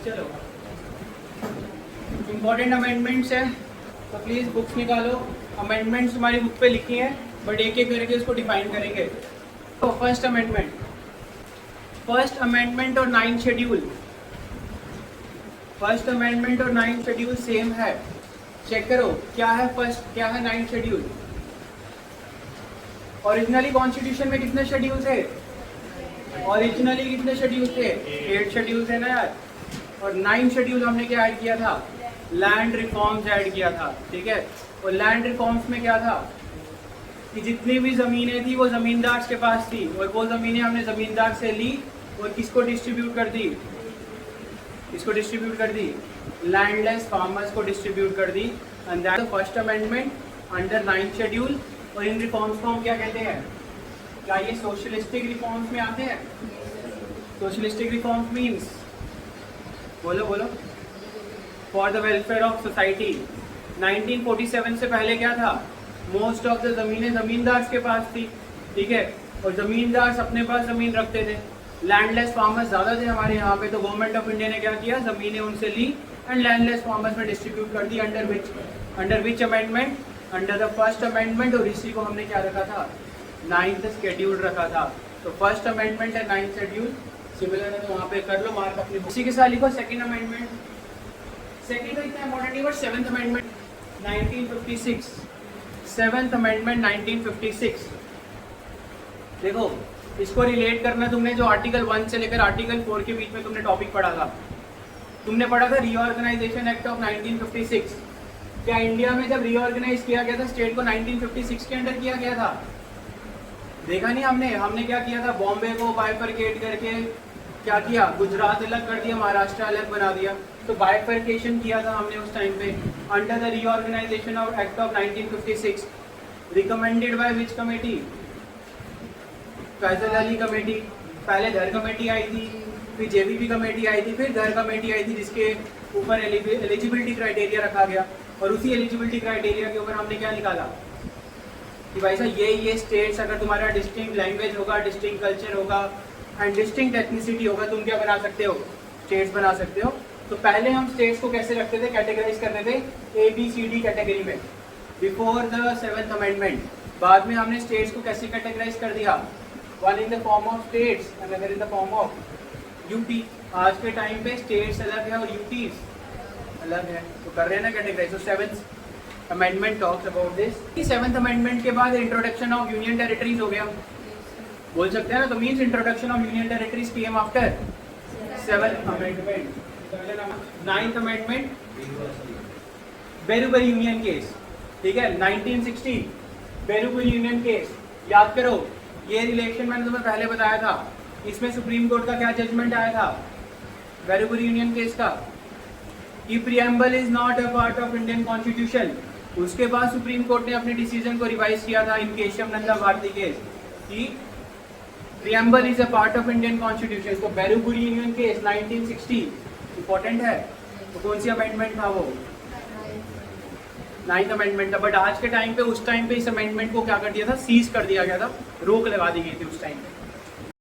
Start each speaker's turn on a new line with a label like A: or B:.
A: चलो important amendments है तो प्लीज़ बुक्स निकालो। अमेंडमेंट्स हमारी बुक पे लिखी हैं बट एक एक करके उसको डिफाइन करेंगे। तो फर्स्ट अमेंडमेंट और 9 शेड्यूल, फर्स्ट अमेंडमेंट और 9 शेड्यूल सेम है। चेक करो क्या है फर्स्ट, क्या है 9 शेड्यूल। ओरिजिनली कॉन्स्टिट्यूशन में कितने शेड्यूल थे? ओरिजिनली कितने शेड्यूल थे? 8 शेड्यूल थे ना यार। और 9 शेड्यूल हमने क्या ऐड किया था? लैंड रिफॉर्म्स ऐड किया था, ठीक है। और लैंड रिफॉर्म्स में क्या था कि जितनी भी ज़मीनें थी वो ज़मींदार के पास थी, और वो ज़मीनें हमने ज़मींदार से ली और किसको डिस्ट्रीब्यूट कर दी? किसको डिस्ट्रीब्यूट कर दी? लैंडलेस फार्मर्स को डिस्ट्रीब्यूट कर दी। And that the first amendment under 9th schedule. और इन रिफॉर्म्स को हम क्या कहते हैं? क्या ये सोशलिस्टिक रिफॉर्म्स में आते हैं? सोशलिस्टिक रिफॉर्म्स मीन्स, बोलो बोलो, for the welfare of society. 1947 से पहले क्या था? मोस्ट ऑफ द ज़मीनें ज़मींदार के पास थी, ठीक है। और ज़मींदार अपने पास ज़मीन रखते थे, लैंडलेस फार्मर्स ज़्यादा थे हमारे यहाँ पे। तो गवर्नमेंट ऑफ इंडिया ने क्या किया? ज़मीनें उनसे ली एंड लैंडलेस फार्मर्स में डिस्ट्रीब्यूट कर दी। Under which amendment? Under the first amendment. और इसी को हमने क्या रखा था? 9th शेड्यूल रखा था। तो फर्स्ट अमेंडमेंट है 9th शेड्यूल, सिमिलर है तो वहाँ पे कर लो मार्क अपनी। उसी के साथ लिखो सेकेंड अमेंडमेंट। सेकेंड तो इतना इंपॉर्टेंट नहीं, but 7th amendment 1956, 7th amendment 1956। देखो इसको रिलेट करना, तुमने जो आर्टिकल 1 से लेकर आर्टिकल 4 के बीच में तुमने टॉपिक पढ़ा था, तुमने पढ़ा था रीऑर्गेनाइजेशन एक्ट ऑफ 1956। क्या इंडिया में जब रीऑर्गेनाइज किया गया था स्टेट को 1956 के अंडर किया गया था? देखा नहीं हमने क्या किया था? बॉम्बे को बाइफरकेट करके क्या किया? गुजरात अलग कर दिया, महाराष्ट्र अलग बना दिया। तो बाइफरकेशन किया था हमने उस टाइम पे under the reorganisation of act of 1956, recommended by which committee? Fazal Ali committee. पहले घर कमेटी आई थी, फिर जेबीपी कमेटी आई थी, फिर घर कमेटी आई थी, जिसके ऊपर एलिजिबिलिटी क्राइटेरिया रखा गया। और उसी एलिजिबिलिटी क्राइटेरिया के ऊपर हमने क्या निकाला कि भाई साहब ये स्टेट्स, अगर तुम्हारा डिस्टिंक्ट लैंग्वेज होगा, डिस्टिंक्ट कल्चर होगा एंड डिस्टिंक्ट एथनिसिटी होगा, तुम क्या बना सकते हो? स्टेट्स बना सकते हो। तो पहले हम स्टेट्स को कैसे रखते थे? कैटेगराइज करते थे ABCD कैटेगरी में, बिफोर द 7th अमेंडमेंट। बाद में हमने स्टेट्स को कैसे कैटेगराइज कर दिया? One in the form of states and other in the form of UT. आज के टाइम पे स्टेट्स अलग है और यूटीज अलग है, तो कर रहे हैं ना कैटेगराइज। तो 7th amendment talks about this. 7th amendment के बाद इंट्रोडक्शन ऑफ यूनियन टेरिटरीज हो गया, बोल सकते हैं ना। तो means introduction of union territories came after 7th amendment. 9th amendment Berubari union case, ठीक है। 1960 बेरुबरी यूनियन केस, याद करो। ये रिलेशन मैंने तुम्हें पहले बताया था। इसमें सुप्रीम कोर्ट का क्या जजमेंट आया था बेरुबरी यूनियन केस का? कि preamble is not a part of Indian constitution. उसके बाद सुप्रीम कोर्ट ने अपने डिसीजन को रिवाइज किया था इन केशव नंदा भारती केस कि preamble is a part of Indian constitution. तो बेरुबरी यूनियन केस 1960 इंपॉर्टेंट है। तो कौन सी अमेंडमेंट था वो? 9th अमेंडमेंट था। बट आज के टाइम पे, उस टाइम पे इस अमेंडमेंट को क्या कर दिया था? सीज कर दिया गया था, रोक लगा दी गई थी उस टाइम पे।